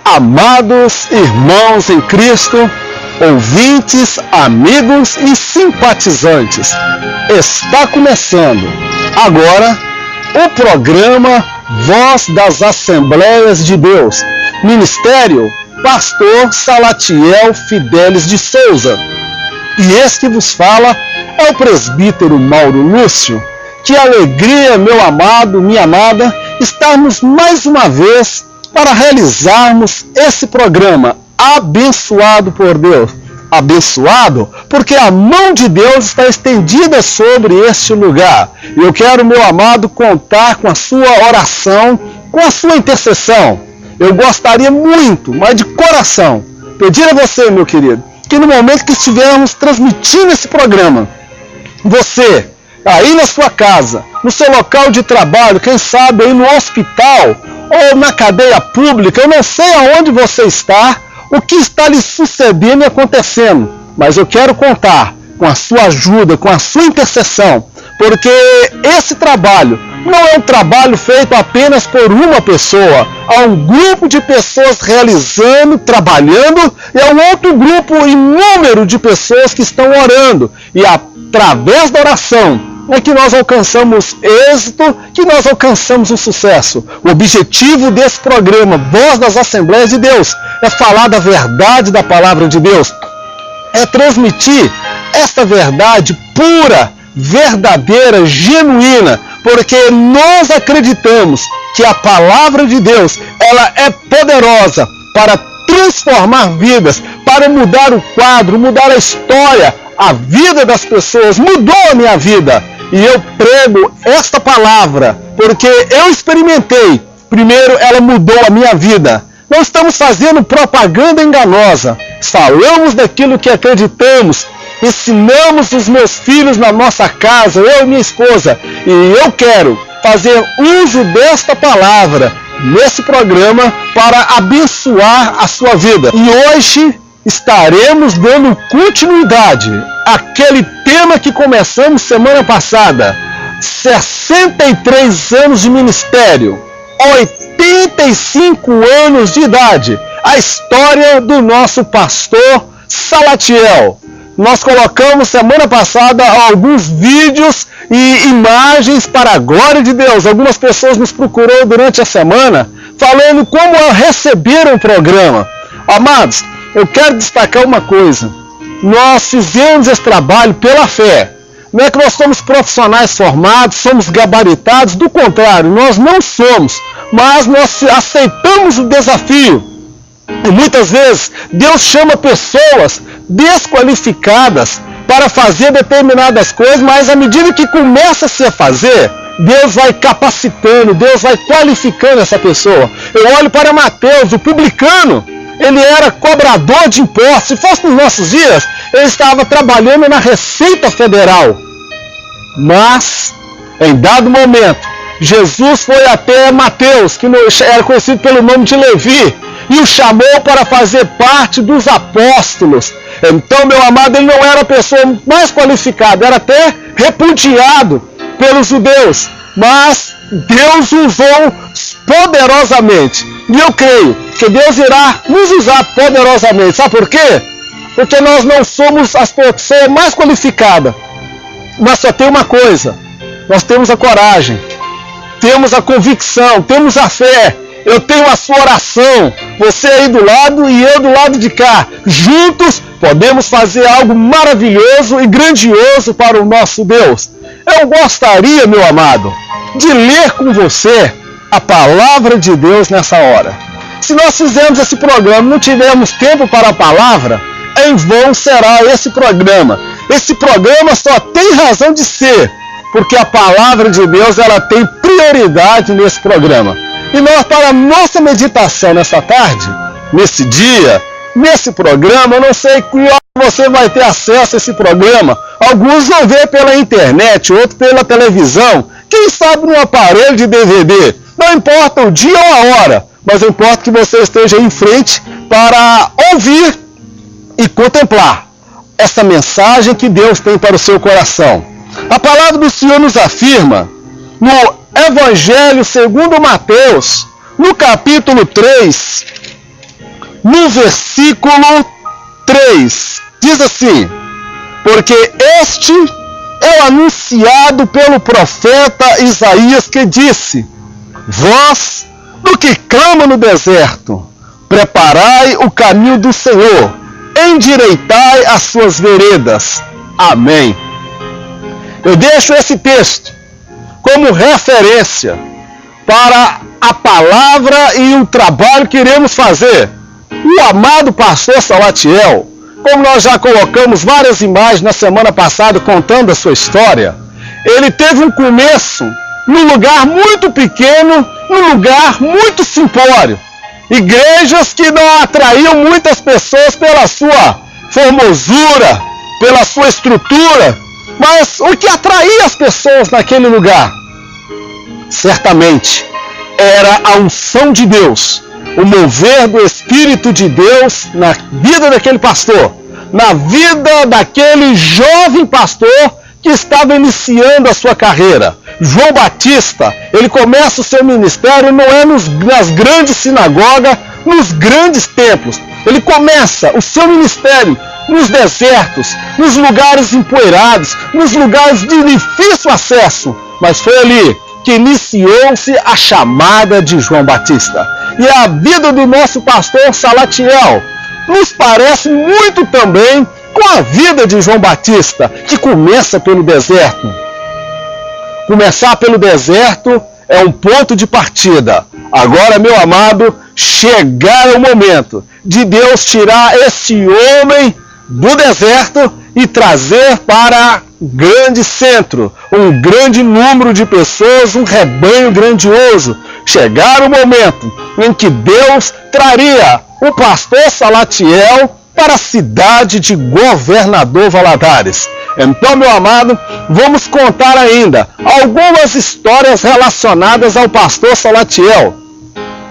Amados irmãos em Cristo, ouvintes, amigos e simpatizantes, está começando agora o programa Voz das Assembleias de Deus, Ministério Pastor Salatiel Fidelis de Souza. E este que vos fala é o presbítero Mauro Lúcio. Que alegria, meu amado, minha amada, estarmos mais uma vez para realizarmos esse programa abençoado por Deus. Abençoado porque a mão de Deus está estendida sobre este lugar. E eu quero, meu amado, contar com a sua oração, com a sua intercessão. Eu gostaria muito, mas de coração, pedir a você, meu querido, que no momento que estivermos transmitindo esse programa, você, aí na sua casa, no seu local de trabalho, quem sabe aí no hospital, ou na cadeia pública, eu não sei aonde você está, o que está lhe sucedendo e acontecendo, mas eu quero contar com a sua ajuda, com a sua intercessão, porque esse trabalho não é um trabalho feito apenas por uma pessoa, há um grupo de pessoas realizando, trabalhando, e há um outro grupo inúmero de pessoas que estão orando, e através da oração é que nós alcançamos êxito, que nós alcançamos o sucesso. O objetivo desse programa, Voz das Assembleias de Deus, é falar da verdade da palavra de Deus, é transmitir esta verdade pura, verdadeira, genuína, porque nós acreditamos que a palavra de Deus, ela é poderosa para transformar vidas, para mudar o quadro, mudar a história, a vida das pessoas. Mudou a minha vida. E eu prego esta palavra porque eu experimentei. Primeiro, ela mudou a minha vida. Não estamos fazendo propaganda enganosa. Falamos daquilo que acreditamos. Ensinamos os meus filhos na nossa casa, eu e minha esposa. E eu quero fazer uso desta palavra nesse programa para abençoar a sua vida. E hoje estaremos dando continuidade àquele tema que começamos semana passada. 63 anos de ministério, 85 anos de idade. A história do nosso pastor Salatiel. Nós colocamos semana passada alguns vídeos e imagens para a glória de Deus. Algumas pessoas nos procuraram durante a semana falando como receberam o programa. Amados, eu quero destacar uma coisa. Nós fizemos esse trabalho pela fé. Não é que nós somos profissionais formados, somos gabaritados. Do contrário, nós não somos. Mas nós aceitamos o desafio. E muitas vezes Deus chama pessoas desqualificadas para fazer determinadas coisas, mas à medida que começa-se a fazer, Deus vai capacitando, Deus vai qualificando essa pessoa. Eu olho para Mateus, o publicano. Ele era cobrador de impostos. Se fosse nos nossos dias, ele estava trabalhando na Receita Federal. Mas, em dado momento, Jesus foi até Mateus, que era conhecido pelo nome de Levi, e o chamou para fazer parte dos apóstolos. Então, meu amado, ele não era a pessoa mais qualificada, era até repudiado pelos judeus. Mas Deus usou poderosamente. E eu creio que Deus irá nos usar poderosamente. Sabe por quê? Porque nós não somos as pessoas mais qualificadas. Mas só tem uma coisa. Nós temos a coragem. Temos a convicção. Temos a fé. Eu tenho a sua oração. Você aí do lado e eu do lado de cá. Juntos podemos fazer algo maravilhoso e grandioso para o nosso Deus. Eu gostaria, meu amado, de ler com você a palavra de Deus nessa hora. Se nós fizermos esse programa e não tivermos tempo para a palavra, em vão será esse programa. Esse programa só tem razão de ser, porque a palavra de Deus ela tem prioridade nesse programa. E nós, para a nossa meditação nessa tarde, nesse dia, nesse programa, eu não sei que hora você vai ter acesso a esse programa. Alguns vão ver pela internet, outros pela televisão, quem sabe num aparelho de DVD. Não importa o dia ou a hora, mas importa que você esteja em frente para ouvir e contemplar essa mensagem que Deus tem para o seu coração. A palavra do Senhor nos afirma no Evangelho segundo Mateus, no capítulo 3, no versículo 3, diz assim: porque este é o anunciado pelo profeta Isaías, que disse: voz do que clama no deserto, preparai o caminho do Senhor, endireitai as suas veredas. Amém. Eu deixo esse texto como referência para a palavra e o trabalho que iremos fazer. O amado pastor Salatiel, como nós já colocamos várias imagens na semana passada contando a sua história, ele teve um começo num lugar muito pequeno, num lugar muito simplório. Igrejas que não atraíam muitas pessoas pela sua formosura, pela sua estrutura, mas o que atraía as pessoas naquele lugar, certamente, era a unção de Deus, o mover do Espírito de Deus na vida daquele pastor, na vida daquele jovem pastor que estava iniciando a sua carreira. João Batista, ele começa o seu ministério não é nas grandes sinagogas, nos grandes templos. Ele começa o seu ministério nos desertos, nos lugares empoeirados, nos lugares de difícil acesso. Mas foi ali que iniciou-se a chamada de João Batista. E a vida do nosso pastor Salatiel nos parece muito também com a vida de João Batista, que começa pelo deserto. Começar pelo deserto é um ponto de partida. Agora, meu amado, chegar o momento de Deus tirar esse homem do deserto e trazer para grande centro, um grande número de pessoas, um rebanho grandioso. Chegar o momento em que Deus traria o pastor Salatiel para a cidade de Governador Valadares. Então, meu amado, vamos contar ainda algumas histórias relacionadas ao pastor Salatiel.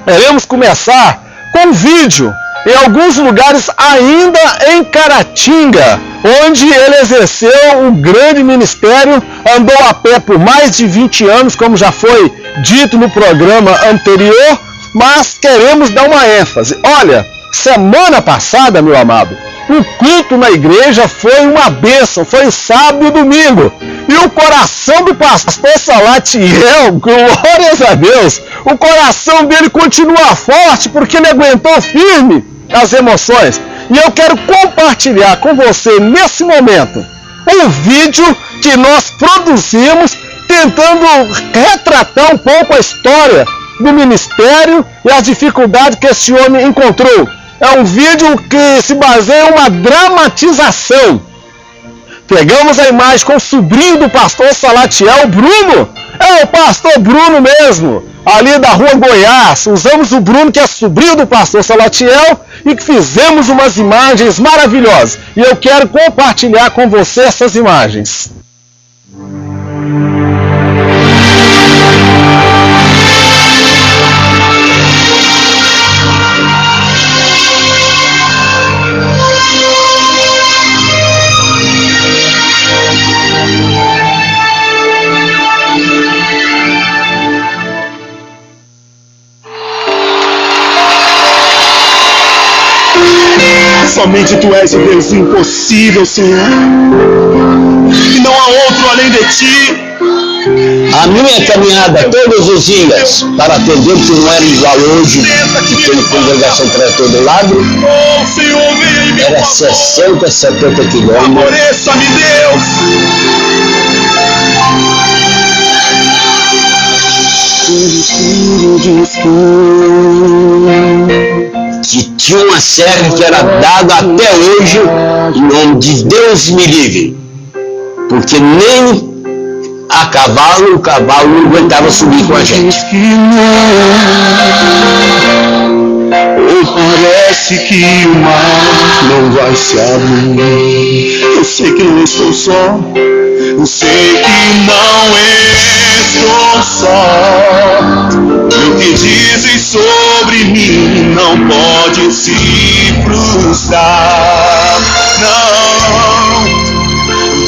Iremos começar com um vídeo em alguns lugares ainda em Caratinga, onde ele exerceu um grande ministério, andou a pé por mais de 20 anos, como já foi dito no programa anterior, mas queremos dar uma ênfase. Olha, semana passada, meu amado, o culto na igreja foi uma bênção, foi sábado e domingo. E o coração do pastor Salatiel, glórias a Deus, o coração dele continua forte porque ele aguentou firme as emoções. E eu quero compartilhar com você nesse momento um vídeo que nós produzimos tentando retratar um pouco a história do ministério e as dificuldades que esse homem encontrou. É um vídeo que se baseia em uma dramatização. Pegamos a imagem com o sobrinho do pastor Salatiel, Bruno. É o pastor Bruno mesmo, ali da rua Goiás. Usamos o Bruno, que é sobrinho do pastor Salatiel, e que fizemos umas imagens maravilhosas. E eu quero compartilhar com você essas imagens. Somente Tu és o Deus impossível, Senhor, e não há outro além de Ti. A minha caminhada todos os dias para atender que não era igual hoje, que tem congregação para todo lado, era 60, 70 quilômetros. Favoreça-me, Deus. Que tinha uma serra que era dada até hoje, em nome de Deus me livre, porque nem a cavalo, o cavalo não aguentava subir com a gente. Ou parece que o mar não vai se abrir. Eu sei que não estou só, eu sei que não estou só. O que dizem sobre mim não pode se frustrar. Não,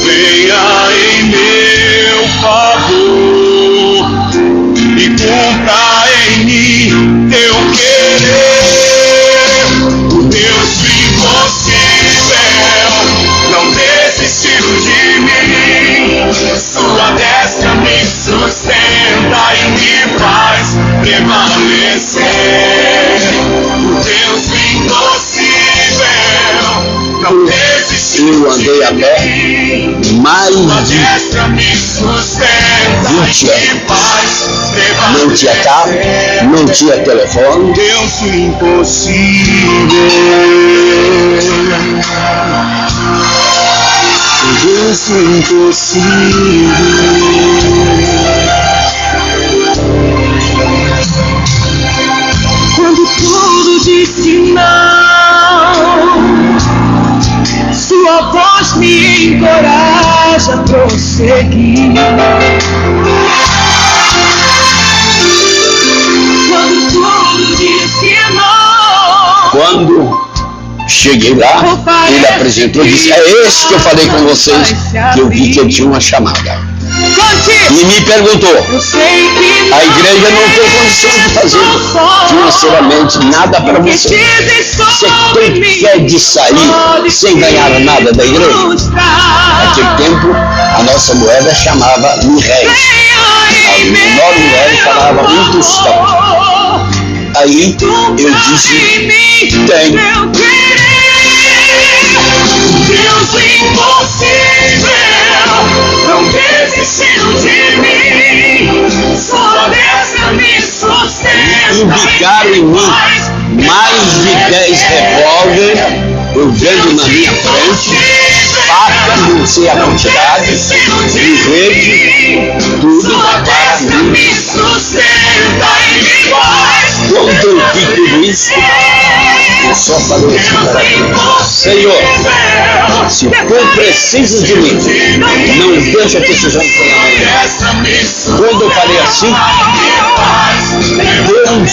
venha em meu favor e cumpra em mim teu querer. O Deus impossível não desistiu de mim. Sua destra me sustenta e me faz prevalecer. O Deus impossível não desistiu Eu andei a pé mais de 20 anos. Não tinha carro, não tinha telefone. Deus impossível. Deus impossível. Quando tudo disse não, sua voz me encoraja a prosseguir. Quando tudo disse não, Quando cheguei lá, ele apresentou e disse: é esse que eu falei com vocês, que eu vi que eu tinha uma chamada. E me perguntou: a igreja não tem condição de fazer financeiramente nada para você. Você tem fé de sair sem ganhar nada da igreja? Naquele tempo, a nossa moeda chamava mil-réis. A menor moeda chamava um tostão. Aí eu disse: tenho. Deus impossível não desistiu de mim. Sua destra me sustenta. Indicaram em mim mais de 10 revólver, eu vendo na minha frente, faca, não sei a quantidade, e rede, tudo para mim. Quando eu vi tudo isso, eu só falei assim para ele: Senhor, se for preciso de mim, não deixa que esses homens tenham amanhã. Quando eu falei assim, Deus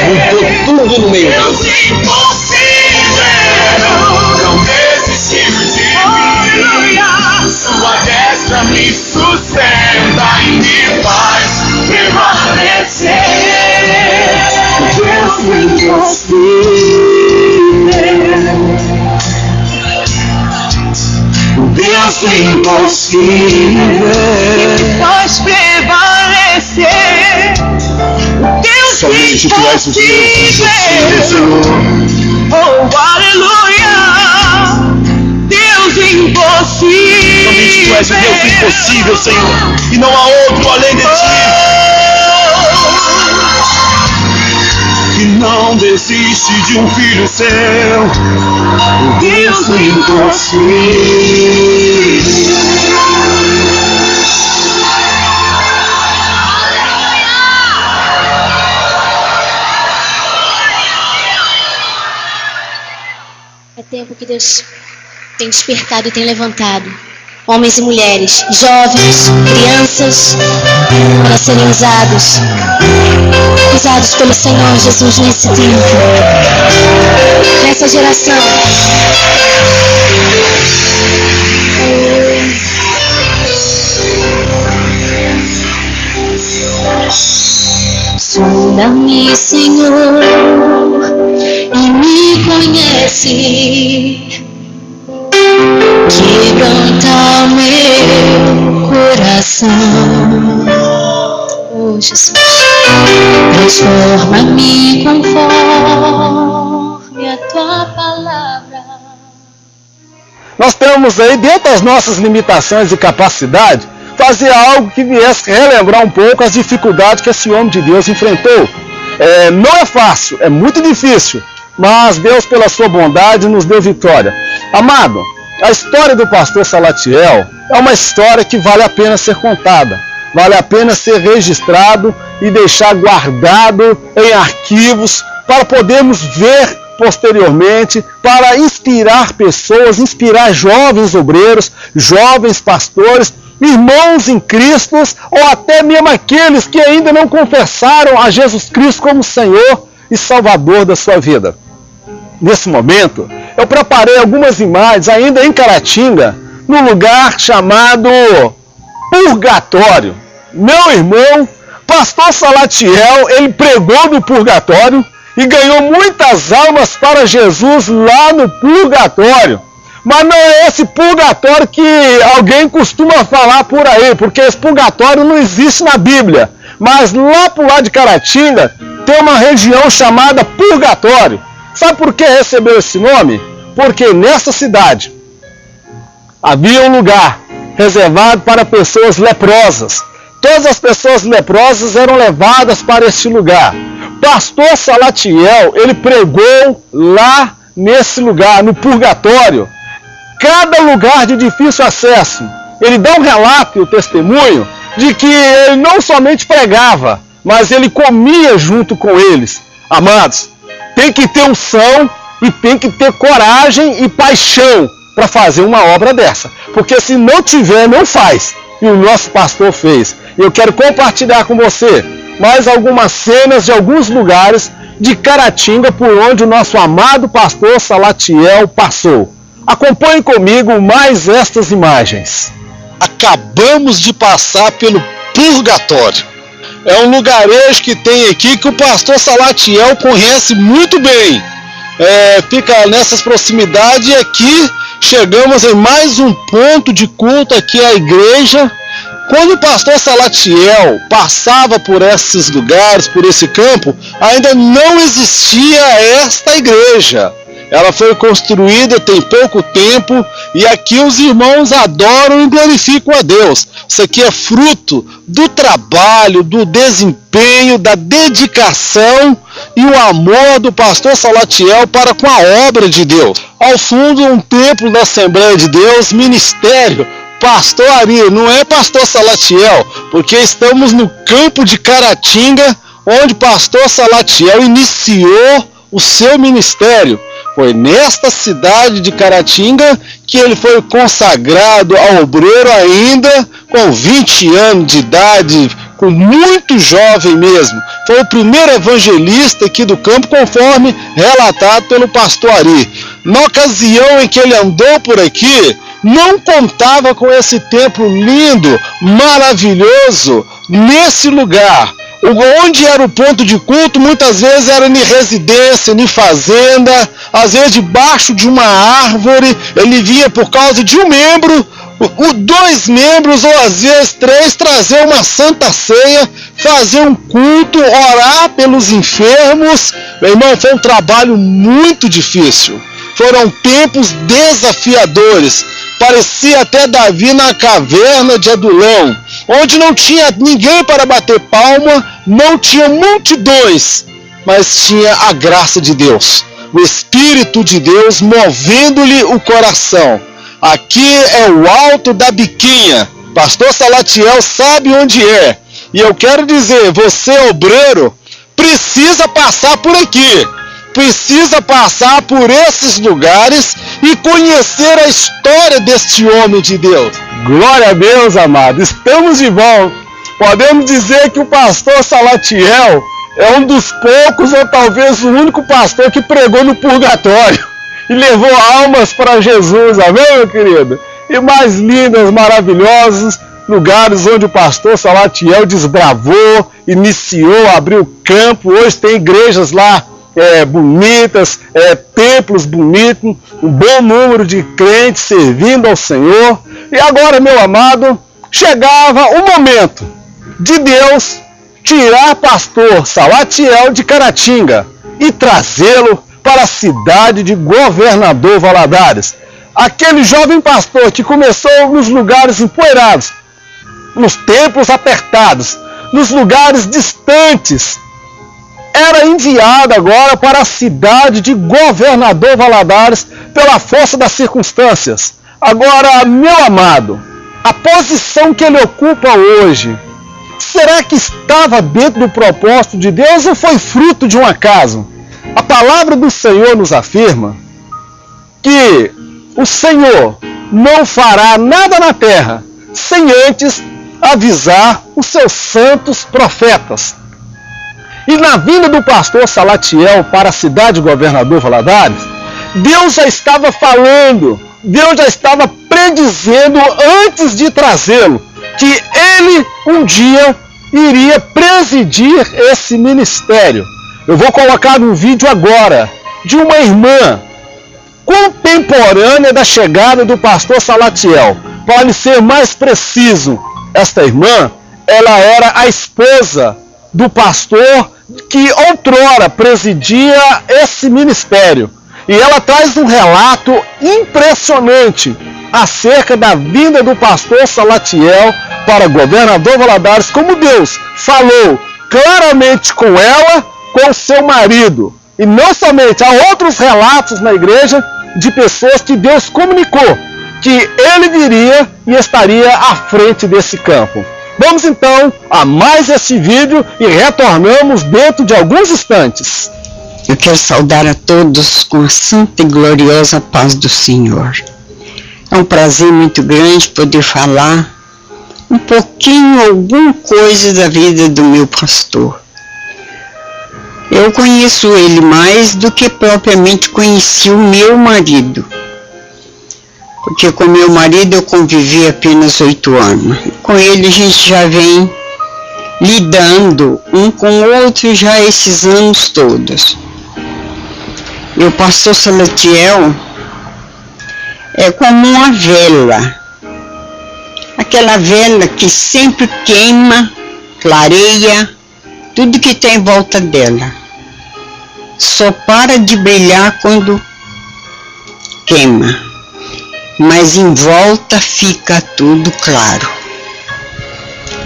mudou tudo no meio dele. Sua destra me sustenta e me faz prevalecer. Deus impossível, Deus impossível, me faz prevalecer. Deus somente tu és o Deus impossível, Senhor. Oh, aleluia. Deus impossível. Somente tu és o Deus impossível, Senhor, e não há outro além de ti. Que não desiste de um filho seu. O Deus impossível. É tempo que Deus tem despertado e tem levantado homens e mulheres, jovens, crianças, para serem usados pelo Senhor Jesus nesse tempo, nessa geração. Sonda-me, Senhor, e me conhece. Quebranta o meu coração. Oh, Jesus, transforma-me conforme a tua palavra. Nós temos aí, dentro das nossas limitações e capacidade, fazer algo que viesse relembrar um pouco as dificuldades que esse homem de Deus enfrentou. Não é fácil, é muito difícil, mas Deus, pela sua bondade, nos deu vitória. Amado, A história do pastor Salatiel é uma história que vale a pena ser contada, vale a pena ser registrado e deixar guardado em arquivos para podermos ver posteriormente, para inspirar pessoas, inspirar jovens obreiros, jovens pastores, irmãos em Cristo, ou até mesmo aqueles que ainda não confessaram a Jesus Cristo como Senhor e Salvador da sua vida. Nesse momento, eu preparei algumas imagens ainda em Caratinga, num lugar chamado Purgatório. Meu irmão, pastor Salatiel, ele pregou no Purgatório e ganhou muitas almas para Jesus lá no Purgatório. Mas não é esse purgatório que alguém costuma falar por aí, porque esse purgatório não existe na Bíblia. Mas lá pro lado de Caratinga tem uma região chamada Purgatório. Sabe por que recebeu esse nome? Porque nessa cidade havia um lugar reservado para pessoas leprosas. Todas as pessoas leprosas eram levadas para esse lugar. Pastor Salatiel, ele pregou lá nesse lugar, no Purgatório. Cada lugar de difícil acesso. Ele dá um relato e o testemunho de que ele não somente pregava, mas ele comia junto com eles. Amados, tem que ter unção e tem que ter coragem e paixão para fazer uma obra dessa. Porque se não tiver, não faz. E o nosso pastor fez. E eu quero compartilhar com você mais algumas cenas de alguns lugares de Caratinga por onde o nosso amado pastor Salatiel passou. Acompanhe comigo mais estas imagens. Acabamos de passar pelo Purgatório. É um lugarejo que tem aqui que o pastor Salatiel conhece muito bem. Fica nessas proximidades e aqui chegamos em mais um ponto de culto aqui à igreja. Quando o pastor Salatiel passava por esses lugares, por esse campo, ainda não existia esta igreja. Ela foi construída tem pouco tempo e aqui os irmãos adoram e glorificam a Deus. Isso aqui é fruto do trabalho, do desempenho, da dedicação e o amor do pastor Salatiel para com a obra de Deus. Ao fundo, um templo da Assembleia de Deus, ministério, pastor Ari, não é pastor Salatiel, porque estamos no campo de Caratinga, onde pastor Salatiel iniciou o seu ministério. Foi nesta cidade de Caratinga que ele foi consagrado ao obreiro ainda com 20 anos de idade, com muito jovem mesmo. Foi o primeiro evangelista aqui do campo, conforme relatado pelo pastor Ari. Na ocasião em que ele andou por aqui, não contava com esse templo lindo, maravilhoso, nesse lugar. Onde era o ponto de culto, muitas vezes era em residência, em fazenda, às vezes debaixo de uma árvore. Ele vinha por causa de um membro, 2 membros ou às vezes 3, trazer uma santa ceia, fazer um culto, orar pelos enfermos. Meu irmão, foi um trabalho muito difícil. Foram tempos desafiadores. Parecia até Davi na caverna de Adulão, onde não tinha ninguém para bater palma, não tinha multidões, mas tinha a graça de Deus, o Espírito de Deus movendo-lhe o coração. Aqui é o Alto da Biquinha. Pastor Salatiel sabe onde é. E eu quero dizer, você obreiro, precisa passar por aqui. Precisa passar por esses lugares e conhecer a história deste homem de Deus. Glória a Deus, amado. Estamos de volta. Podemos dizer que o pastor Salatiel é um dos poucos, ou talvez o único pastor que pregou no Purgatório e levou almas para Jesus. Amém, meu querido? E mais lindas, maravilhosos lugares onde o pastor Salatiel desbravou, iniciou, abriu campo. Hoje tem igrejas lá bonitas, templos bonitos, um bom número de crentes servindo ao Senhor. E agora, meu amado, chegava o momento de Deus tirar pastor Salatiel de Caratinga e trazê-lo para a cidade de Governador Valadares. Aquele jovem pastor que começou nos lugares empoeirados, nos templos apertados, nos lugares distantes, era enviado agora para a cidade de Governador Valadares pela força das circunstâncias. Agora, meu amado, a posição que ele ocupa hoje, será que estava dentro do propósito de Deus ou foi fruto de um acaso? A palavra do Senhor nos afirma que o Senhor não fará nada na terra sem antes avisar os seus santos profetas. E na vinda do pastor Salatiel para a cidade de Governador Valadares, Deus já estava falando, Deus já estava predizendo antes de trazê-lo, que ele um dia iria presidir esse ministério. Eu vou colocar um vídeo agora de uma irmã contemporânea da chegada do pastor Salatiel. Para lhe ser mais preciso, esta irmã, ela era a esposa do pastor que outrora presidia esse ministério. E ela traz um relato impressionante acerca da vinda do pastor Salatiel para Governador Valadares, como Deus falou claramente com ela, com o seu marido. E não somente, há outros relatos na igreja de pessoas que Deus comunicou que ele viria e estaria à frente desse campo. Vamos então a mais esse vídeo e retornamos dentro de alguns instantes. Eu quero saudar a todos com a santa e gloriosa paz do Senhor. É um prazer muito grande poder falar um pouquinho, alguma coisa da vida do meu pastor. Eu conheço ele mais do que propriamente conheci o meu marido. Porque com meu marido eu convivi apenas 8 anos. Com ele a gente já vem lidando um com o outro já esses anos todos. E o pastor Salatiel é como uma vela. Aquela vela que sempre queima, clareia tudo que tem em volta dela. Só para de brilhar quando queima. Mas em volta fica tudo claro.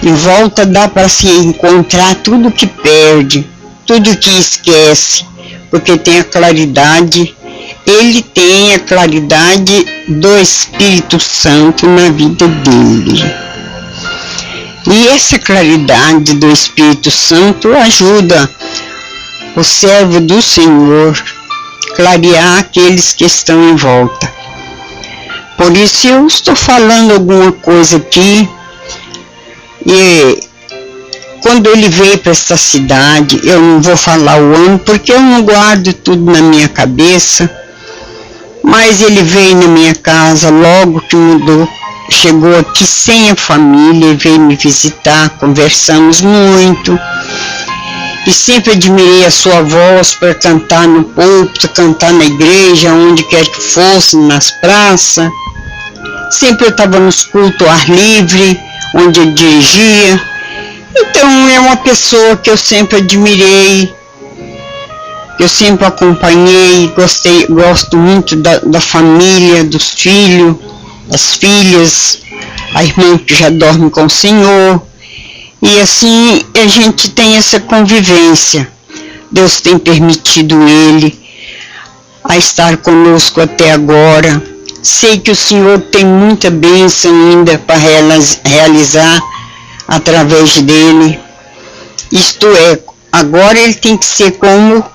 Em volta dá para se encontrar tudo que perde, tudo que esquece, porque tem a claridade, ele tem a claridade do Espírito Santo na vida dele. E essa claridade do Espírito Santo ajuda o servo do Senhor a clarear aqueles que estão em volta. Por isso eu estou falando alguma coisa aqui, e quando ele veio para esta cidade, eu não vou falar o ano, porque eu não guardo tudo na minha cabeça, mas ele veio na minha casa logo que mudou, chegou aqui sem a família, veio me visitar, conversamos muito, e sempre admirei a sua voz para cantar no púlpito, cantar na igreja, onde quer que fosse, nas praças. Sempre eu estava nos cultos ao ar livre, onde eu dirigia. Então é uma pessoa que eu sempre admirei, eu sempre acompanhei, gosto muito da família, dos filhos, das filhas, a irmã que já dorme com o Senhor. E assim a gente tem essa convivência. Deus tem permitido ele a estar conosco até agora. Sei que o Senhor tem muita bênção ainda para realizar através dele. Isto é, agora ele tem que ser como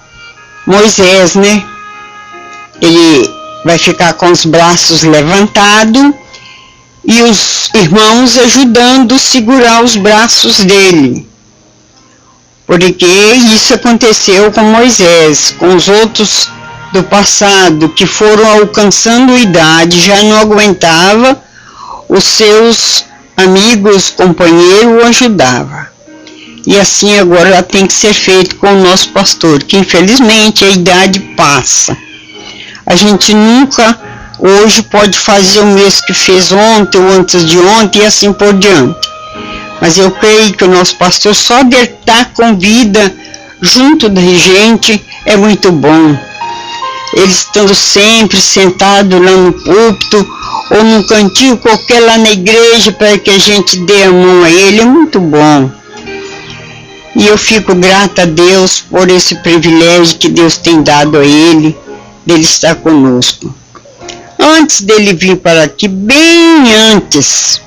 Moisés, né? Ele vai ficar com os braços levantados e os irmãos ajudando a segurar os braços dele. Porque isso aconteceu com Moisés, com os outros do passado que foram alcançando idade, já não aguentava, os seus amigos, companheiros o ajudavam. E assim agora tem que ser feito com o nosso pastor, que infelizmente a idade passa. A gente nunca hoje pode fazer o mesmo que fez ontem ou antes de ontem e assim por diante. Mas eu creio que o nosso pastor só de estar com vida junto da gente é muito bom. Ele estando sempre sentado lá no púlpito ou num cantinho qualquer lá na igreja para que a gente dê a mão a ele, é muito bom. E eu fico grata a Deus por esse privilégio que Deus tem dado a ele, dele estar conosco. Antes dele vir para aqui, bem antes,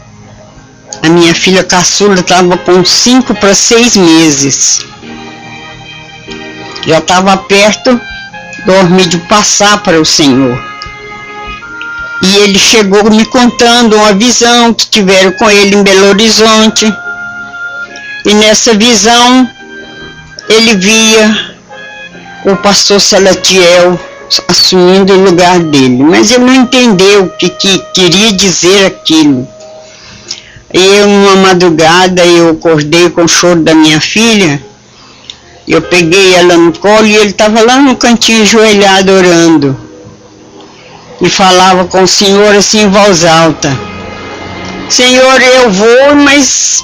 a minha filha caçula estava com 5 para 6 meses. Já estava perto do Ormídio passar para o Senhor. E ele chegou me contando uma visão que tiveram com ele em Belo Horizonte. E nessa visão, ele via o pastor Salatiel assumindo o lugar dele. Mas ele não entendeu o que queria dizer aquilo. E uma madrugada, eu acordei com o choro da minha filha. Eu peguei ela no colo e ele estava lá no cantinho ajoelhado orando. E falava com o Senhor assim em voz alta: Senhor, eu vou, mas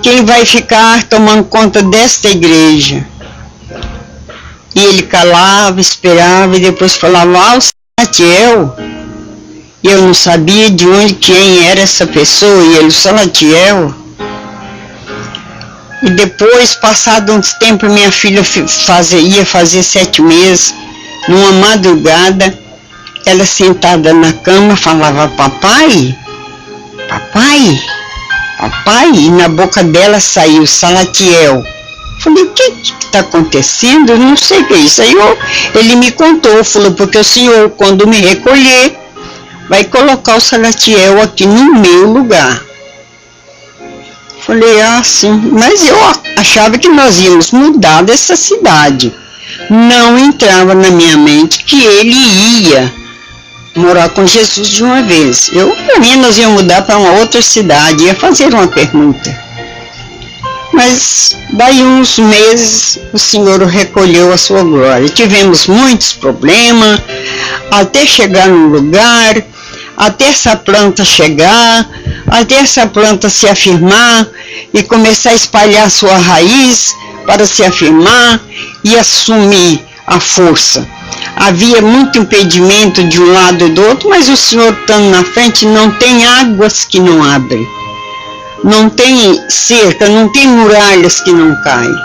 quem vai ficar tomando conta desta igreja? E ele calava, esperava e depois falava: o Salatiel. E eu não sabia de onde, quem era essa pessoa, e ele, o Salatiel. E depois, passado uns tempos, minha filha ia fazer 7 meses, numa madrugada, ela sentada na cama falava: papai, papai, papai, e na boca dela saiu Salatiel. Falei: o que está acontecendo? Eu não sei o que é isso. Aí ele me contou, falou: porque o Senhor, quando me recolher, vai colocar o Salatiel aqui no meu lugar. Falei: ah, sim. Mas eu achava que nós íamos mudar dessa cidade. Não entrava na minha mente que ele ia morar com Jesus de uma vez. Para mim, nós íamos mudar para uma outra cidade, ia fazer uma permuta. Mas daí uns meses o Senhor recolheu a sua glória. Tivemos muitos problemas até chegar no lugar, até essa planta chegar, até essa planta se afirmar e começar a espalhar sua raiz para se afirmar e assumir a força. Havia muito impedimento de um lado e do outro, mas o Senhor estando na frente, não tem águas que não abrem. Não tem cerca, não tem muralhas que não caem.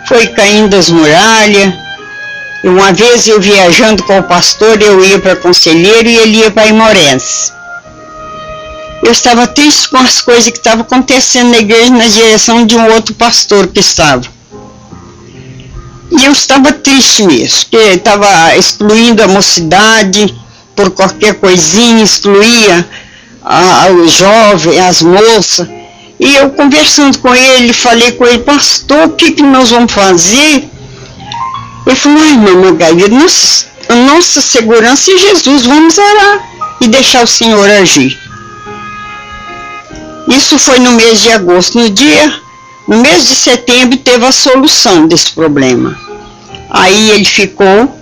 Foi caindo as muralhas. E uma vez eu viajando com o pastor, eu ia para Conselheiro e ele ia para Imorense. Eu estava triste com as coisas que estavam acontecendo na igreja na direção de um outro pastor que estava. E eu estava triste mesmo, porque estava excluindo a mocidade por qualquer coisinha, excluía os jovens, as moças. E eu conversando com ele, falei com ele: pastor, o que nós vamos fazer? Ele falou: ai, irmã Margarida, a nossa segurança é Jesus, vamos orar e deixar o Senhor agir. Isso foi no mês de agosto. No mês de setembro teve a solução desse problema. Aí ele ficou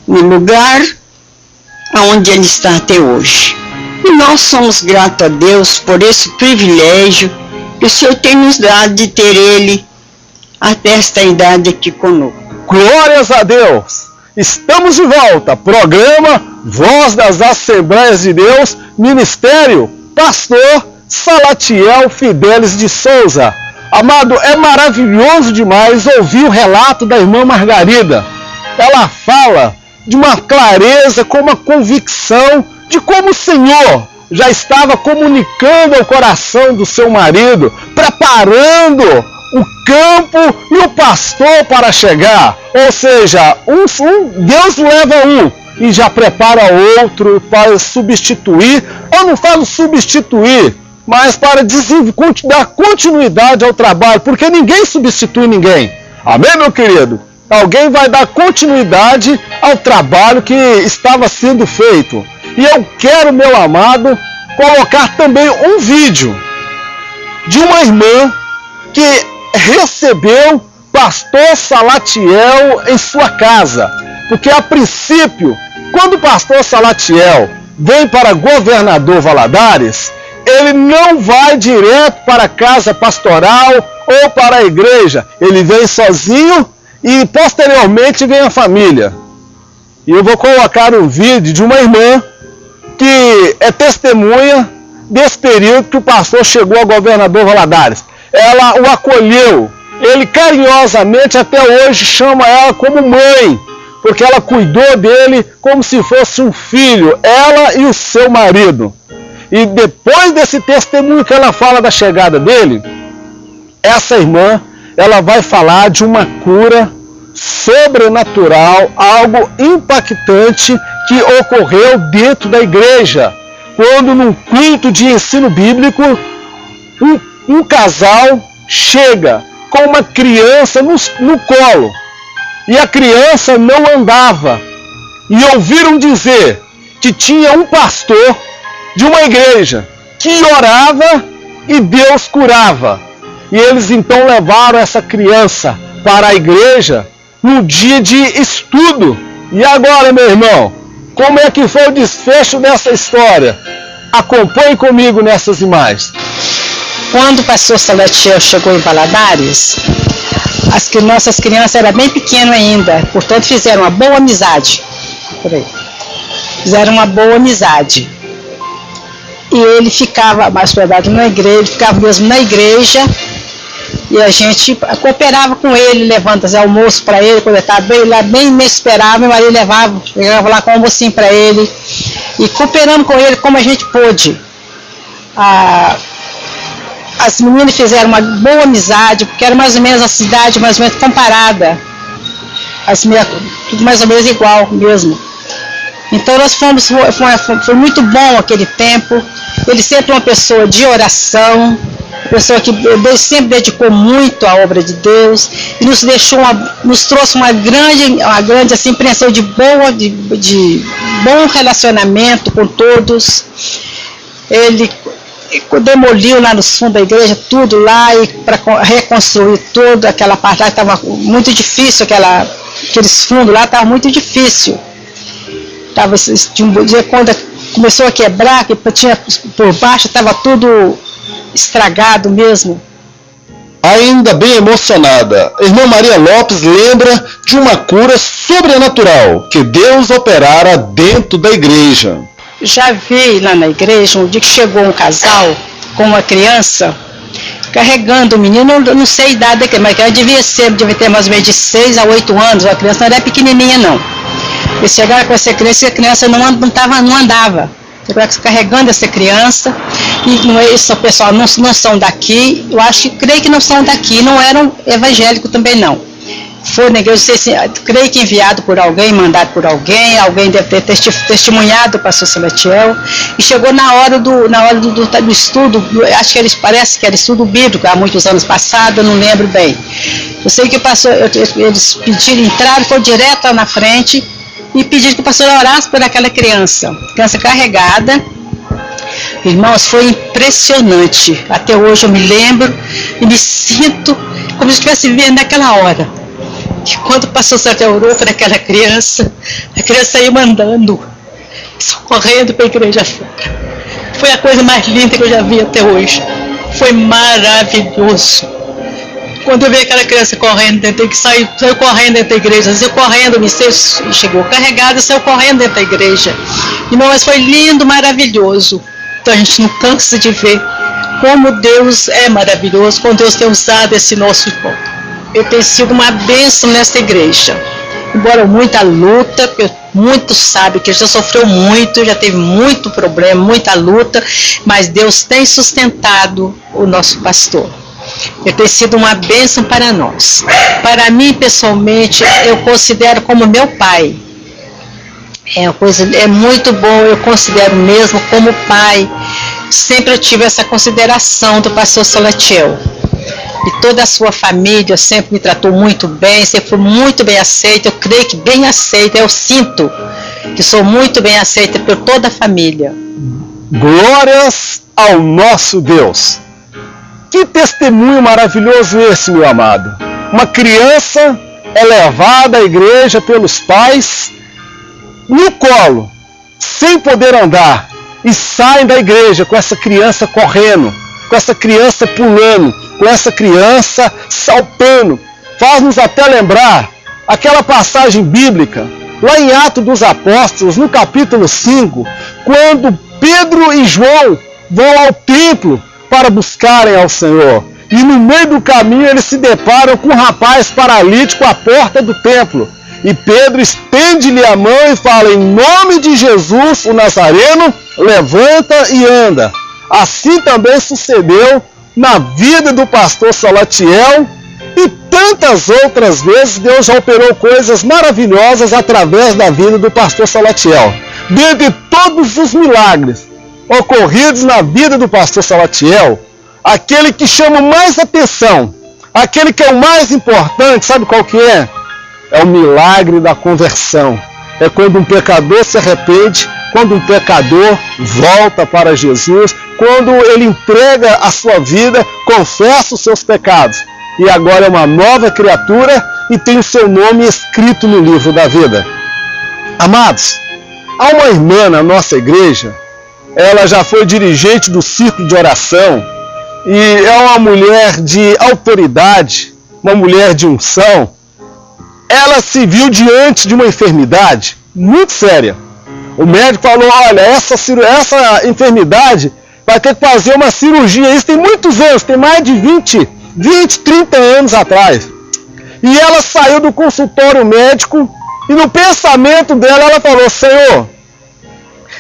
no lugar onde ele está até hoje. E nós somos gratos a Deus por esse privilégio que o Senhor tem nos dado de ter ele até esta idade aqui conosco. Glórias a Deus! Estamos de volta, programa Voz das Assembleias de Deus, Ministério Pastor Salatiel Fidelis de Souza. Amado, é maravilhoso demais ouvir o relato da irmã Margarida. Ela fala de uma clareza, com uma convicção de como o Senhor já estava comunicando ao coração do seu marido, preparando o campo e o pastor para chegar. Ou seja, Deus leva um e já prepara outro para substituir, ou não falo substituir, mas para dar continuidade ao trabalho, porque ninguém substitui ninguém. Amém, meu querido? Alguém vai dar continuidade ao trabalho que estava sendo feito. E eu quero, meu amado, colocar também um vídeo de uma irmã que recebeu pastor Salatiel em sua casa. Porque a princípio, quando o pastor Salatiel vem para Governador Valadares, ele não vai direto para a casa pastoral ou para a igreja. Ele vem sozinho e posteriormente vem a família. E eu vou colocar um vídeo de uma irmã que é testemunha desse período que o pastor chegou a Governador Valadares. Ela o acolheu, ele carinhosamente até hoje chama ela como mãe, porque ela cuidou dele como se fosse um filho, ela e o seu marido. E depois desse testemunho que ela fala da chegada dele, essa irmã, ela vai falar de uma cura sobrenatural, algo impactante que ocorreu dentro da igreja, quando num culto de ensino bíblico, um casal chega com uma criança no colo, e a criança não andava, e ouviram dizer que tinha um pastor de uma igreja que orava e Deus curava. E eles então levaram essa criança para a igreja no dia de estudo. E agora, meu irmão, como é que foi o desfecho dessa história? Acompanhe comigo nessas imagens. Quando o pastor Salatiel chegou em Valadares, nossas crianças eram bem pequenas ainda, portanto fizeram uma boa amizade. Fizeram uma boa amizade. E ele ficava, mais verdade, na igreja, ficava mesmo na igreja, e a gente cooperava com ele, levando almoço para ele, quando ele estava bem lá, bem inesperado, meu marido levava lá com um almocinho para ele, e cooperamos com ele como a gente pôde. As meninas fizeram uma boa amizade, porque era mais ou menos a cidade, mais ou menos comparada, tudo mais ou menos igual mesmo. Então nós foi muito bom aquele tempo. Ele sempre uma pessoa de oração, uma pessoa que sempre dedicou muito à obra de Deus, e nos trouxe uma grande assim, impressão de bom relacionamento com todos. Ele demoliu lá no fundo da igreja tudo lá, e para reconstruir tudo, aquela parte lá estava muito difícil, aqueles fundos lá estavam muito difícil. Quando começou a quebrar, que tinha por baixo, estava tudo estragado mesmo. Ainda bem emocionada, a irmã Maria Lopes lembra de uma cura sobrenatural que Deus operara dentro da igreja. Já vi lá na igreja, um dia que chegou um casal com uma criança, carregando o menino, não sei a idade daquele, mas ela devia ter mais ou menos de 6 a 8 anos, a criança não era pequenininha não. Eles chegaram com essa criança e a criança não andava. Carregando essa criança, e esse pessoal não são daqui, creio que não são daqui, não eram evangélicos também não. Foi na igreja, creio que enviado por alguém, mandado por alguém deve ter testemunhado o pastor Salatiel, e chegou na hora do estudo, acho que parece que era estudo bíblico, há muitos anos passados, eu não lembro bem. Eu sei que eles pediram, entraram, foi direto lá na frente, e pediram que o pastor orasse por aquela criança carregada. Irmãos, foi impressionante. Até hoje eu me lembro e me sinto como se estivesse vivendo naquela hora. Que quando o pastor Salatiel orou por aquela criança, a criança saiu andando, correndo para a igreja fora. Foi a coisa mais linda que eu já vi até hoje. Foi maravilhoso. Quando eu vi aquela criança correndo, saiu correndo dentro da igreja, saiu correndo, chegou carregada, saiu correndo dentro da igreja. E mas foi lindo, maravilhoso. Então a gente não cansa de ver como Deus é maravilhoso, como Deus tem usado esse nosso irmão. Eu tenho sido uma bênção nessa igreja. Embora muita luta, muitos sabem que já sofreu muito, já teve muito problema, muita luta, mas Deus tem sustentado o nosso pastor. Ele tem sido uma bênção para nós. Para mim, pessoalmente, eu considero como meu pai. É muito bom, eu considero mesmo como pai. Sempre eu tive essa consideração do pastor Salatiel. E toda a sua família sempre me tratou muito bem, sempre fui muito bem aceita. Eu creio que bem aceita, eu sinto que sou muito bem aceita por toda a família. Glórias ao nosso Deus! Que testemunho maravilhoso esse, meu amado! Uma criança é levada à igreja pelos pais no colo, sem poder andar, e saem da igreja com essa criança correndo, com essa criança pulando, com essa criança saltando. Faz-nos até lembrar aquela passagem bíblica, lá em Atos dos Apóstolos, no capítulo 5, quando Pedro e João vão ao templo para buscarem ao Senhor. E no meio do caminho eles se deparam com um rapaz paralítico à porta do templo. E Pedro estende-lhe a mão e fala: em nome de Jesus, o Nazareno, levanta e anda. Assim também sucedeu na vida do pastor Salatiel, e tantas outras vezes Deus já operou coisas maravilhosas através da vida do pastor Salatiel. Dentre todos os milagres ocorridos na vida do pastor Salatiel, aquele que chama mais atenção, aquele que é o mais importante, sabe qual que é? É o milagre da conversão. É quando um pecador se arrepende, quando um pecador volta para Jesus, quando ele entrega a sua vida, confessa os seus pecados e agora é uma nova criatura e tem o seu nome escrito no livro da vida. Amados, há uma irmã na nossa igreja, ela já foi dirigente do círculo de oração e é uma mulher de autoridade, uma mulher de unção. Ela se viu diante de uma enfermidade muito séria. O médico falou: olha, essa enfermidade vai ter que fazer uma cirurgia. Isso tem muitos anos, tem mais de 20, 30 anos atrás. E ela saiu do consultório médico e no pensamento dela ela falou: Senhor,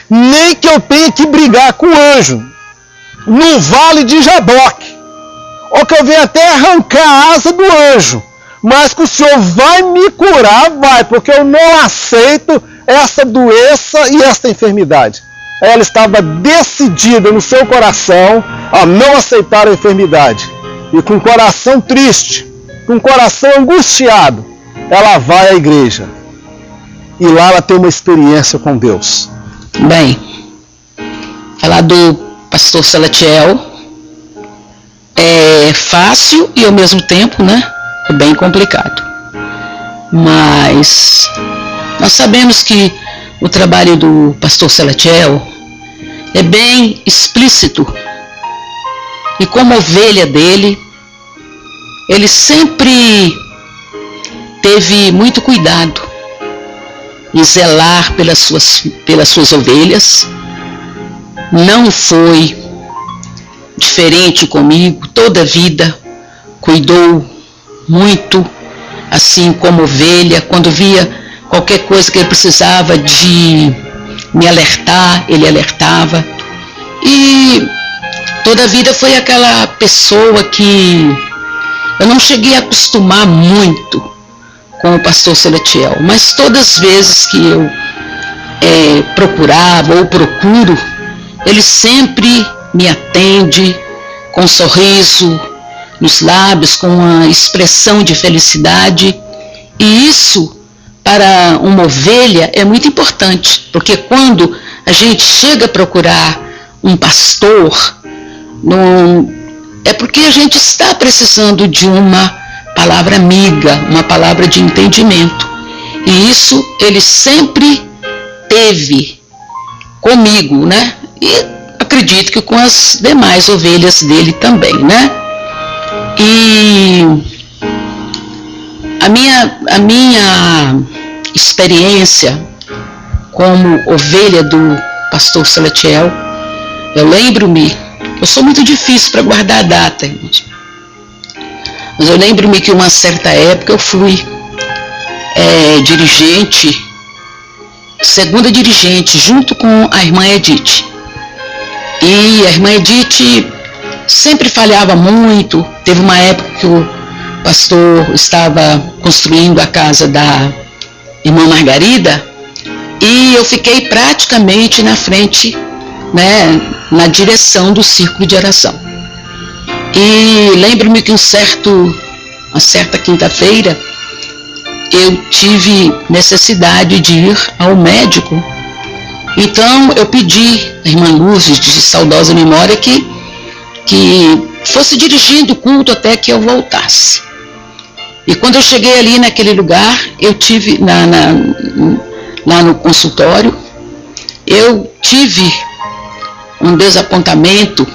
nem que eu tenha que brigar com o anjo no vale de Jaboque, ou que eu venha até arrancar a asa do anjo, mas que o Senhor vai me curar, vai, porque eu não aceito essa doença e essa enfermidade. Ela estava decidida no seu coração a não aceitar a enfermidade. E com o coração triste, com o coração angustiado, ela vai à igreja. E lá ela tem uma experiência com Deus. Bem, falar do pastor Salatiel é fácil e ao mesmo tempo, é bem complicado. Mas nós sabemos que o trabalho do pastor Salatiel é bem explícito. E como ovelha dele, ele sempre teve muito cuidado em zelar pelas suas ovelhas. Não foi diferente comigo, toda a vida cuidou muito, assim como ovelha. Quando via qualquer coisa que ele precisava de me alertar, ele alertava. E toda a vida foi aquela pessoa que eu não cheguei a acostumar muito com o pastor Salatiel, mas todas as vezes que eu procurava ou procuro, ele sempre me atende com um sorriso nos lábios, com uma expressão de felicidade. E isso, para uma ovelha, é muito importante, porque quando a gente chega a procurar um pastor, é porque a gente está precisando de uma palavra amiga, uma palavra de entendimento. E isso ele sempre teve comigo, E acredito que com as demais ovelhas dele também, E a minha experiência como ovelha do pastor Salatiel, eu lembro-me, eu sou muito difícil para guardar a data, irmãos, mas eu lembro-me que uma certa época eu fui segunda dirigente, junto com a irmã Edith. E a irmã Edith sempre falhava muito. Teve uma época que o pastor estava construindo a casa da irmã Margarida e eu fiquei praticamente na frente, na direção do círculo de oração. E lembro-me que uma certa quinta-feira eu tive necessidade de ir ao médico. Então eu pedi à irmã Lourdes, de saudosa memória, que fosse dirigindo o culto até que eu voltasse. E quando eu cheguei ali naquele lugar, eu tive, lá no consultório, eu tive um desapontamento,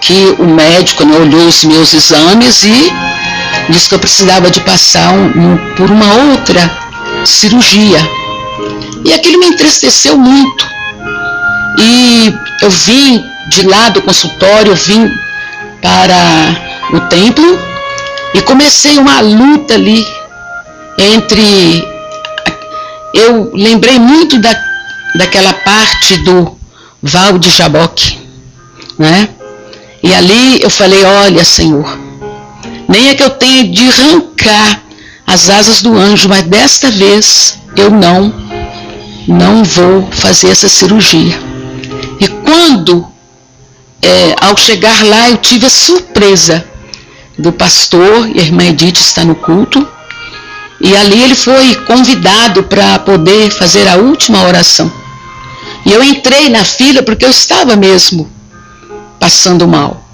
que o médico olhou os meus exames e disse que eu precisava de passar por uma outra cirurgia. E aquilo me entristeceu muito. E eu vim de lá do consultório, eu vim para o templo e comecei uma luta ali entre eu lembrei muito daquela parte do Val de Jaboque, né? E ali eu falei, olha, Senhor, nem é que eu tenha de arrancar as asas do anjo, mas desta vez eu não vou fazer essa cirurgia. E quando, ao chegar lá, eu tive a surpresa do pastor, e a irmã Edith está no culto, e ali ele foi convidado para poder fazer a última oração. E eu entrei na fila porque eu estava mesmo passando mal.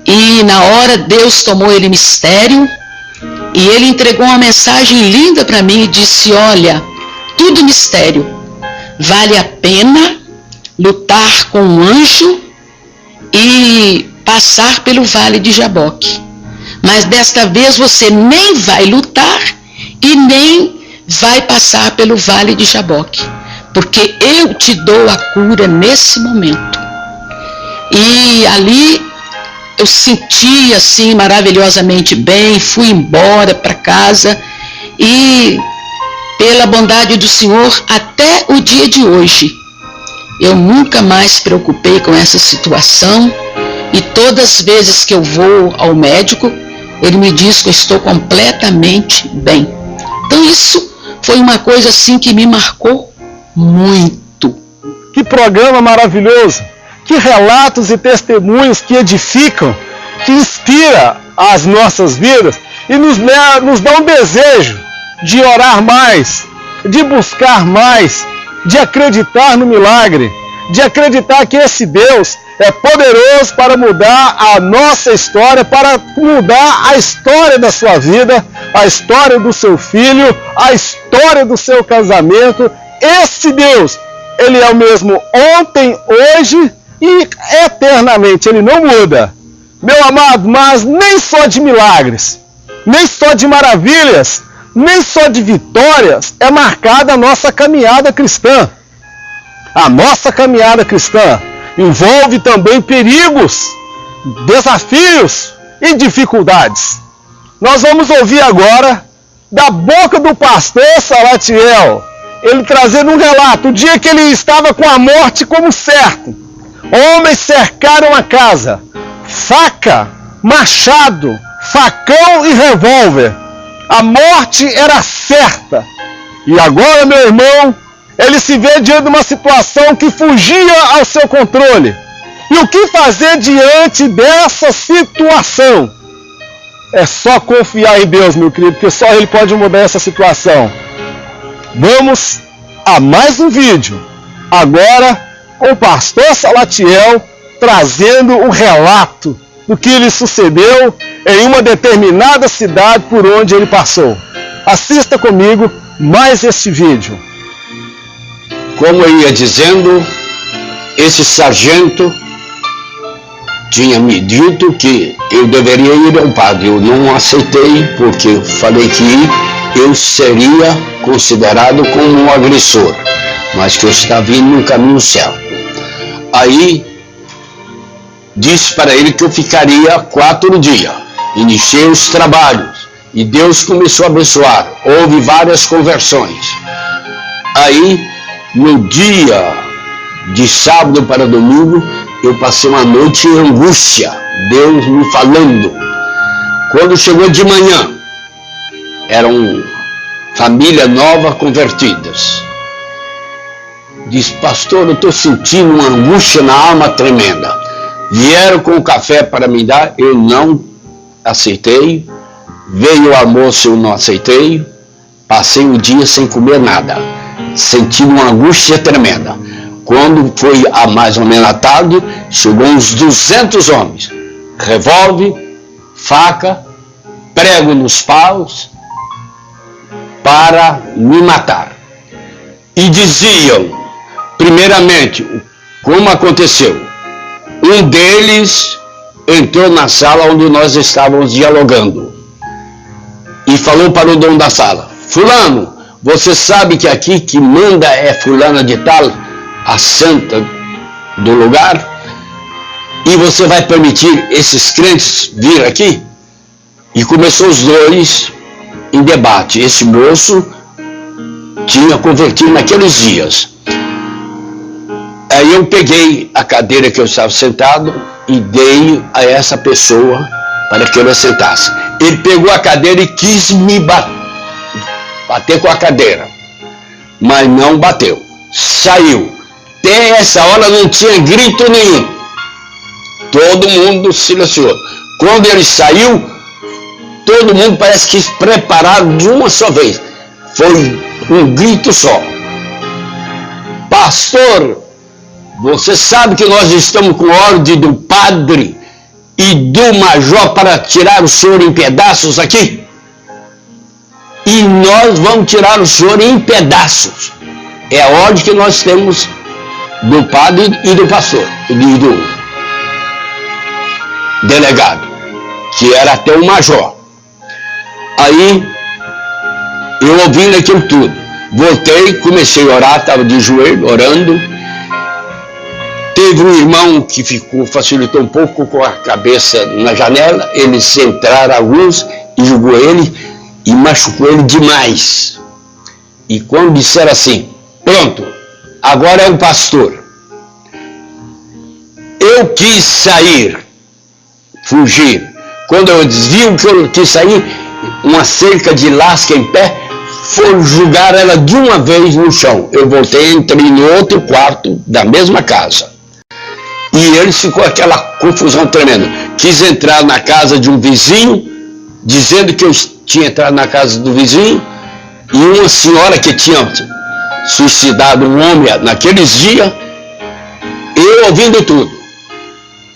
E na hora Deus tomou ele mistério, e ele entregou uma mensagem linda para mim e disse, olha, tudo mistério, vale a pena lutar com um anjo e passar pelo vale de Jaboque. Mas desta vez você nem vai lutar e nem vai passar pelo vale de Jaboque, porque eu te dou a cura nesse momento. E ali eu senti assim maravilhosamente bem, fui embora para casa e pela bondade do Senhor até o dia de hoje eu nunca mais me preocupei com essa situação, e todas as vezes que eu vou ao médico ele me diz que eu estou completamente bem. Então isso foi uma coisa assim que me marcou muito. Que programa maravilhoso! Que relatos e testemunhos que edificam, que inspira as nossas vidas e nos dá um desejo de orar mais, de buscar mais, de acreditar no milagre, de acreditar que esse Deus é poderoso para mudar a nossa história, para mudar a história da sua vida, a história do seu filho, a história do seu casamento. Esse Deus, Ele é o mesmo ontem, hoje e eternamente, Ele não muda. Meu amado, mas nem só de milagres, nem só de maravilhas, nem só de vitórias é marcada a nossa caminhada cristã. A nossa caminhada cristã envolve também perigos, desafios e dificuldades. Nós vamos ouvir agora da boca do pastor Salatiel, ele trazendo um relato, o dia que ele estava com a morte como certo. Homens cercaram a casa, faca, machado, facão e revólver. A morte era certa. E agora, meu irmão, ele se vê diante de uma situação que fugia ao seu controle. E o que fazer diante dessa situação? É só confiar em Deus, meu querido, porque só Ele pode mudar essa situação. Vamos a mais um vídeo. Agora, com o pastor Salatiel trazendo um relato do que lhe sucedeu em uma determinada cidade por onde ele passou. Assista comigo mais este vídeo. Como eu ia dizendo, esse sargento tinha me dito que eu deveria ir ao padre. Eu não aceitei porque eu falei que eu seria considerado como um agressor, mas que eu estava indo no caminho certo. Aí disse para ele que eu ficaria 4 dias. Iniciei os trabalhos e Deus começou a abençoar. Houve várias conversões. Aí, no dia de sábado para domingo, eu passei uma noite em angústia, Deus me falando. Quando chegou de manhã, eram família nova convertidas. Disse, pastor, eu estou sentindo uma angústia na alma tremenda. Vieram com o café para me dar, eu não aceitei. Veio o almoço, eu não aceitei. Passei o dia sem comer nada, sentindo uma angústia tremenda. Quando foi a mais ou menos à tarde, chegou uns 200 homens. Revólver, faca, prego nos paus, para me matar. E diziam, primeiramente, como aconteceu. Um deles entrou na sala onde nós estávamos dialogando e falou para o dono da sala, fulano, você sabe que aqui que manda é fulana de tal, a santa do lugar, e você vai permitir esses crentes vir aqui? E começou os dois em debate. Esse moço tinha convertido naqueles dias. Aí eu peguei a cadeira que eu estava sentado e dei a essa pessoa para que ela sentasse. Ele pegou a cadeira e quis me bater com a cadeira, mas não bateu. Saiu. Até essa hora não tinha grito nenhum. Todo mundo silenciou. Quando ele saiu, todo mundo parece que preparado de uma só vez. Foi um grito só. Pastor, você sabe que nós estamos com ordem do padre e do major para tirar o senhor em pedaços aqui? E nós vamos tirar o senhor em pedaços. É a ordem que nós temos do padre e do pastor, e do delegado, que era até o major. Aí, eu ouvindo aquilo tudo, voltei, comecei a orar, estava de joelho, orando. Teve um irmão que facilitou um pouco com a cabeça na janela, eles entraram alguns e jogou ele e machucou ele demais. E quando disseram assim, pronto, agora é o pastor. Eu quis sair, fugir. Quando eu vi que eu quis sair, uma cerca de lasca em pé, foi jogar ela de uma vez no chão. Eu voltei, entrei no outro quarto da mesma casa. E eles ficou aquela confusão tremenda. Quis entrar na casa de um vizinho, dizendo que eu tinha entrado na casa do vizinho, e uma senhora que tinha suicidado um homem naqueles dias, eu ouvindo tudo.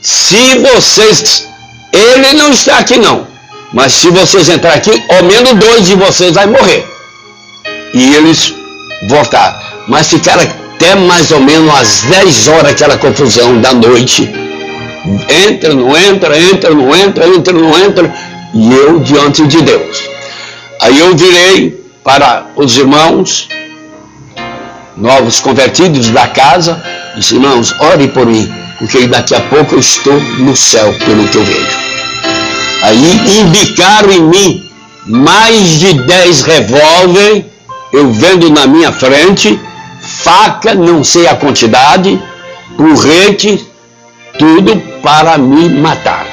Se vocês, ele não está aqui não, mas se vocês entrar aqui, ao menos 2 de vocês vai morrer. E eles voltaram, mas ficaram até mais ou menos às 10 horas aquela confusão da noite. Entra, não entra, entra, não entra, entra, não entra, e eu diante de Deus. Aí eu virei para os irmãos novos convertidos da casa, disse, irmãos, ore por mim, porque daqui a pouco eu estou no céu, pelo que eu vejo. Aí indicaram em mim mais de 10 revólver, eu vendo na minha frente, faca, não sei a quantidade, porrete, tudo para me matar.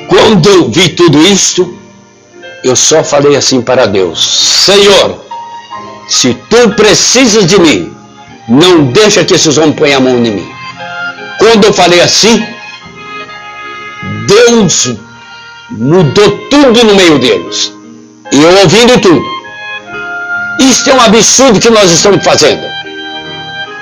Quando eu vi tudo isto, eu só falei assim para Deus, Senhor, se tu precisas de mim, não deixa que esses homens ponham a mão em mim. Quando eu falei assim, Deus mudou tudo no meio deles. E eu ouvindo tudo. Isto é um absurdo que nós estamos fazendo.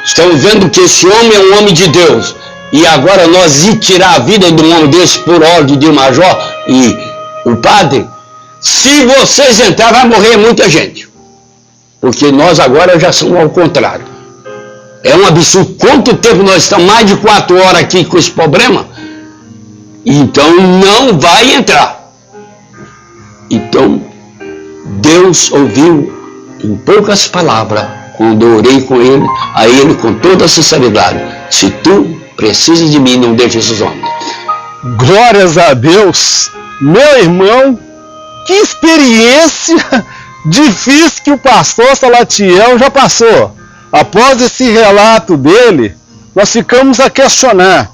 Estamos vendo que esse homem é um homem de Deus. E agora nós ir tirar a vida de um homem desse por ordem de major e o padre. Se vocês entrarem, vai morrer muita gente. Porque nós agora já somos ao contrário. É um absurdo. Quanto tempo nós estamos? Mais de 4 horas aqui com esse problema? Então não vai entrar. Então Deus ouviu em poucas palavras, quando eu orei com ele, a ele com toda a sinceridade, se tu precisas de mim, não deixe esses homens. Glórias a Deus, meu irmão, que experiência difícil que o pastor Salatiel já passou. Após esse relato dele, nós ficamos a questionar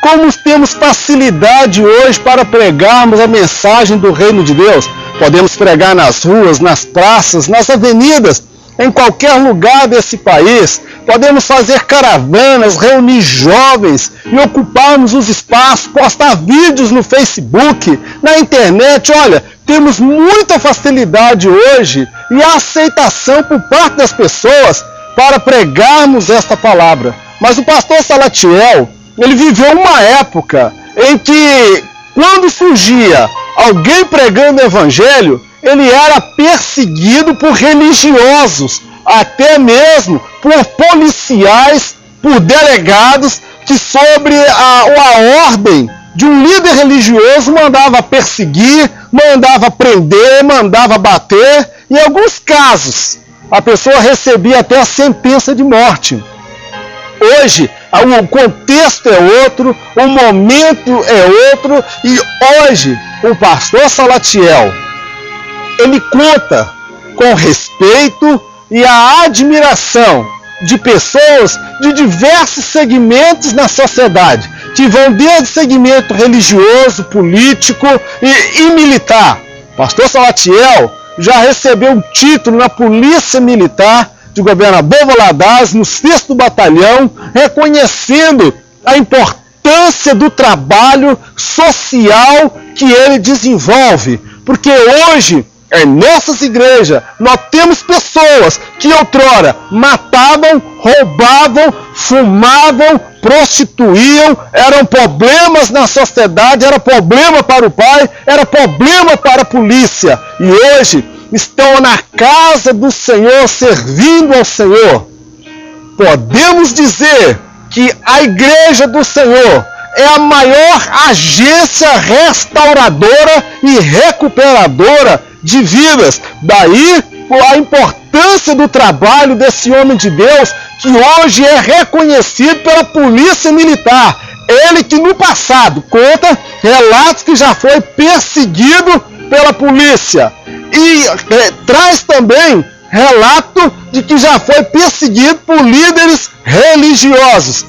como temos facilidade hoje para pregarmos a mensagem do reino de Deus. Podemos pregar nas ruas, nas praças, nas avenidas, em qualquer lugar desse país. Podemos fazer caravanas, reunir jovens e ocuparmos os espaços, postar vídeos no Facebook, na internet. Olha, temos muita facilidade hoje e aceitação por parte das pessoas para pregarmos esta palavra. Mas o pastor Salatiel, ele viveu uma época em que, quando surgia alguém pregando o evangelho, ele era perseguido por religiosos, até mesmo por policiais, por delegados, que sobre a ordem de um líder religioso mandava perseguir, mandava prender, mandava bater. Em alguns casos, a pessoa recebia até a sentença de morte. Hoje, o contexto é outro, o momento é outro, e hoje o pastor Salatiel, ele conta com respeito e a admiração de pessoas de diversos segmentos na sociedade, que vão desde segmento religioso, político e militar. Pastor Salatiel já recebeu um título na Polícia Militar de Governador Valadares, no 6º Batalhão, reconhecendo a importância do trabalho social que ele desenvolve. Porque hoje, em nossas igrejas, nós temos pessoas que outrora matavam, roubavam, fumavam, prostituíam, eram problemas na sociedade, era problema para o pai, era problema para a polícia. E hoje estão na casa do Senhor, servindo ao Senhor. Podemos dizer que a igreja do Senhor é a maior agência restauradora e recuperadora de vidas. Daí a importância do trabalho desse homem de Deus, que hoje é reconhecido pela Polícia Militar. Ele que no passado conta relatos que já foi perseguido pela polícia. E traz também relato de que já foi perseguido por líderes religiosos.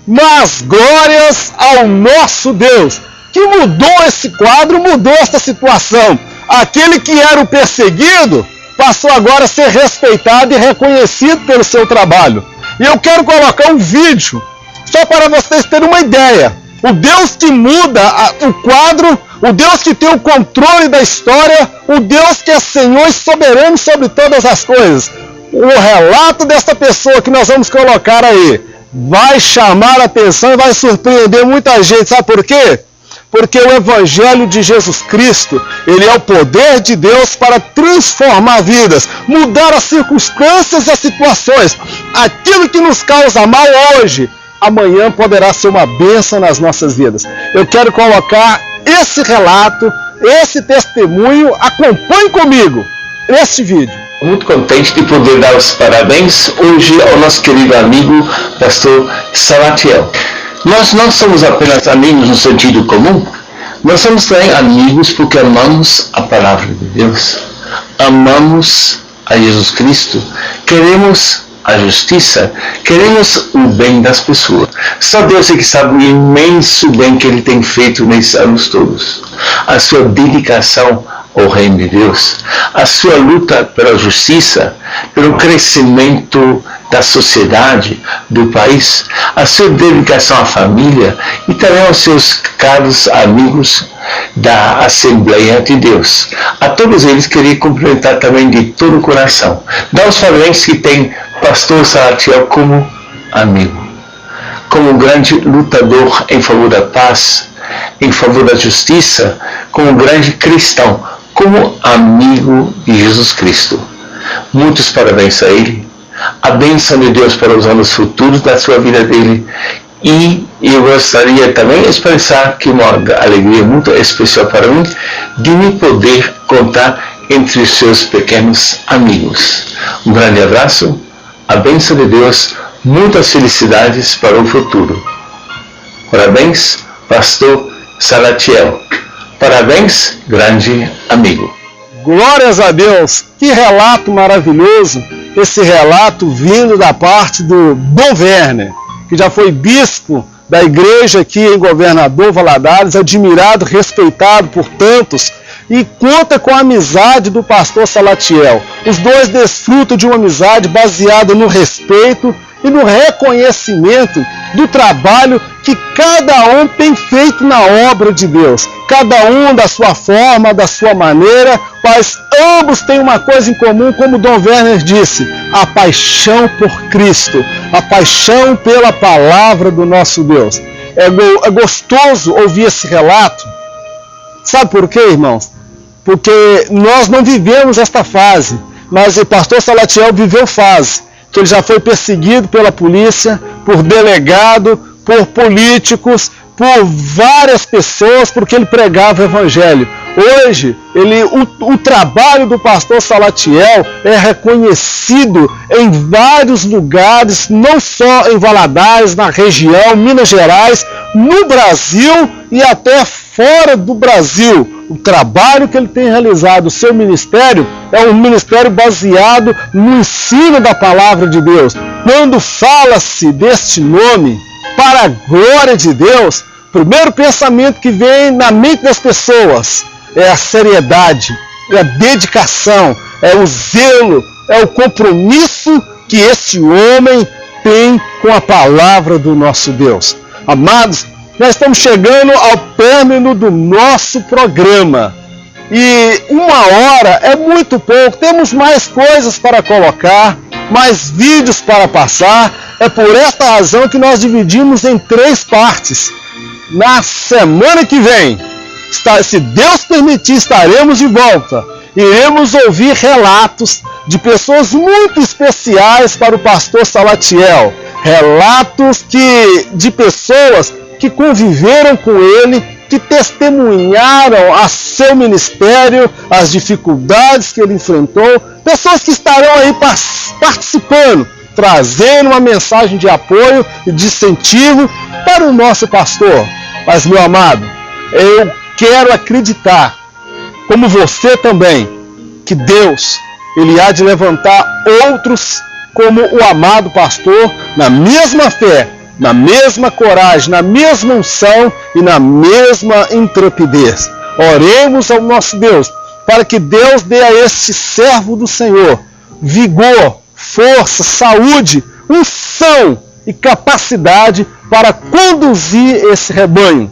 Mas glórias ao nosso Deus, que mudou esse quadro, mudou esta situação. Aquele que era o perseguido passou agora a ser respeitado e reconhecido pelo seu trabalho. E eu quero colocar um vídeo, só para vocês terem uma ideia. O Deus que muda o quadro, o Deus que tem o controle da história, o Deus que é Senhor e soberano sobre todas as coisas. O relato desta pessoa que nós vamos colocar aí vai chamar a atenção e vai surpreender muita gente. Sabe por quê? Porque o Evangelho de Jesus Cristo, ele é o poder de Deus para transformar vidas, mudar as circunstâncias e as situações. Aquilo que nos causa mal hoje, amanhã poderá ser uma bênção nas nossas vidas. Eu quero colocar esse relato, esse testemunho. Acompanhe comigo este vídeo. Muito contente de poder dar os parabéns hoje ao nosso querido amigo pastor Salatiel. Nós não somos apenas amigos no sentido comum, nós somos também amigos porque amamos a palavra de Deus, amamos a Jesus Cristo, queremos a justiça, queremos o bem das pessoas. Só Deus é que sabe o imenso bem que Ele tem feito nesses anos todos. A sua dedicação ao reino de Deus, a sua luta pela justiça, pelo crescimento da sociedade, do país, a sua dedicação à família e também aos seus caros amigos da Assembleia de Deus. A todos eles queria cumprimentar também de todo o coração. Dá os parabéns que tem pastor Salatiel como amigo, como grande lutador em favor da paz, em favor da justiça, como grande cristão, como amigo de Jesus Cristo. Muitos parabéns a ele, a bênção de Deus para os anos futuros da sua vida dele. E eu gostaria também de expressar que uma alegria muito especial para mim de me poder contar entre os seus pequenos amigos. Um grande abraço, a bênção de Deus, muitas felicidades para o futuro. Parabéns, pastor Salatiel. Parabéns, grande amigo. Glórias a Deus! Que relato maravilhoso! Esse relato vindo da parte do Dom Werner, que já foi bispo da igreja aqui em Governador Valadares, admirado, respeitado por tantos, e conta com a amizade do pastor Salatiel. Os dois desfrutam de uma amizade baseada no respeito e no reconhecimento do trabalho que cada um tem feito na obra de Deus. Cada um da sua forma, da sua maneira, mas ambos têm uma coisa em comum, como Dom Werner disse: a paixão por Cristo, a paixão pela palavra do nosso Deus. É gostoso ouvir esse relato. Sabe por quê, irmãos? Porque nós não vivemos esta fase, mas o pastor Salatiel viveu fase, que ele já foi perseguido pela polícia, por delegado, por políticos, por várias pessoas, porque ele pregava o Evangelho. Hoje, o trabalho do pastor Salatiel é reconhecido em vários lugares, não só em Valadares, na região, Minas Gerais, no Brasil e até fora do Brasil. O trabalho que ele tem realizado, o seu ministério, é um ministério baseado no ensino da palavra de Deus. Quando fala-se deste nome, para a glória de Deus, o primeiro pensamento que vem na mente das pessoas é a seriedade, é a dedicação, é o zelo, é o compromisso que esse homem tem com a palavra do nosso Deus. Amados, nós estamos chegando ao término do nosso programa. E 1 hora é muito pouco, temos mais coisas para colocar, mais vídeos para passar. É por esta razão que nós dividimos em 3 partes. Na semana que vem, se Deus permitir, estaremos de volta. Iremos ouvir relatos de pessoas muito especiais para o pastor Salatiel. Relatos de pessoas que conviveram com ele, que testemunharam a seu ministério, as dificuldades que ele enfrentou. Pessoas que estarão aí participando, trazendo uma mensagem de apoio e de incentivo para o nosso pastor. Mas, meu amado, eu quero acreditar, como você também, que Deus, Ele há de levantar outros como o amado pastor, na mesma fé, na mesma coragem, na mesma unção e na mesma intrepidez. Oremos ao nosso Deus, para que Deus dê a este servo do Senhor vigor, força, saúde, unção e capacidade para conduzir esse rebanho.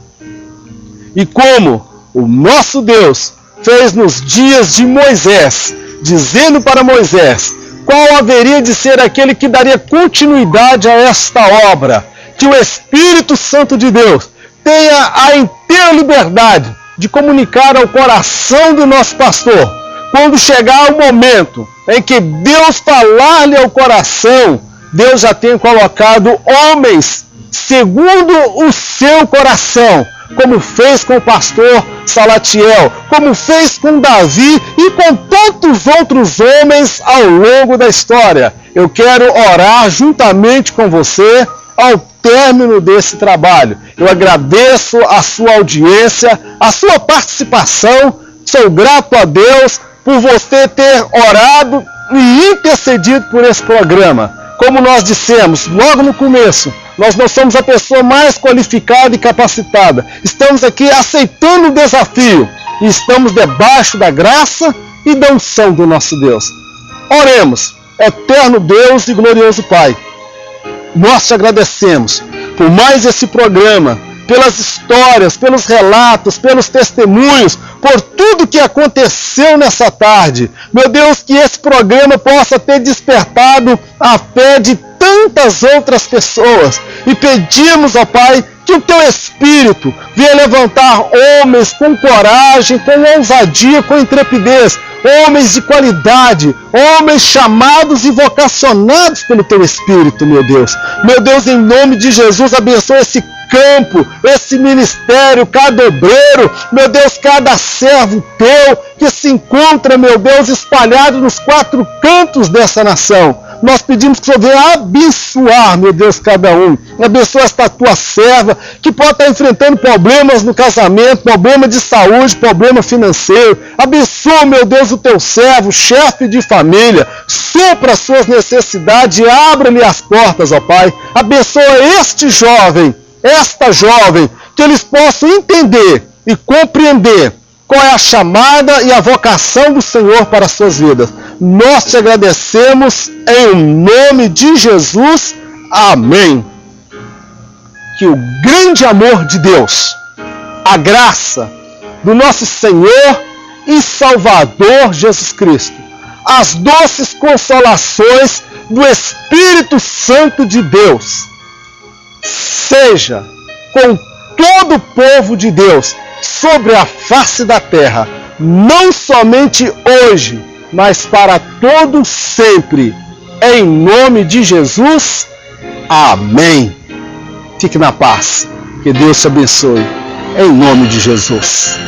E como o nosso Deus fez nos dias de Moisés, dizendo para Moisés qual haveria de ser aquele que daria continuidade a esta obra, que o Espírito Santo de Deus tenha a inteira liberdade de comunicar ao coração do nosso pastor, quando chegar o momento em que Deus falar-lhe ao coração, Deus já tem colocado homens segundo o seu coração, como fez com o pastor Salatiel, como fez com Davi e com tantos outros homens ao longo da história. Eu quero orar juntamente com você ao término desse trabalho. Eu agradeço a sua audiência, a sua participação. Sou grato a Deus por você ter orado e intercedido por esse programa. Como nós dissemos logo no começo, nós não somos a pessoa mais qualificada e capacitada. Estamos aqui aceitando o desafio e estamos debaixo da graça e da unção do nosso Deus. Oremos, eterno Deus e glorioso Pai. Nós te agradecemos por mais esse programa, pelas histórias, pelos relatos, pelos testemunhos, por tudo que aconteceu nessa tarde. Meu Deus, que esse programa possa ter despertado a fé de tantas outras pessoas. E pedimos, ó Pai, que o Teu Espírito venha levantar homens com coragem, com ousadia, com intrepidez, homens de qualidade, homens chamados e vocacionados pelo Teu Espírito, meu Deus. Meu Deus, em nome de Jesus, abençoa esse campo, esse ministério, cada obreiro, meu Deus, cada servo Teu que se encontra, meu Deus, espalhado nos 4 cantos dessa nação. Nós pedimos que o Senhor venha abençoar, meu Deus, cada um. Abençoa esta Tua serva, que pode estar enfrentando problemas no casamento, problema de saúde, problema financeiro. Abençoa, meu Deus, o Teu servo, chefe de família. Supra as suas necessidades e abra-lhe as portas, ó Pai. Abençoa este jovem, esta jovem, que eles possam entender e compreender qual é a chamada e a vocação do Senhor para as suas vidas. Nós te agradecemos em nome de Jesus. Amém. Que o grande amor de Deus, a graça do nosso Senhor e Salvador Jesus Cristo, as doces consolações do Espírito Santo de Deus, seja com todo o povo de Deus sobre a face da terra, não somente hoje, mas para todo sempre. Em nome de Jesus. Amém. Fique na paz. Que Deus te abençoe. Em nome de Jesus.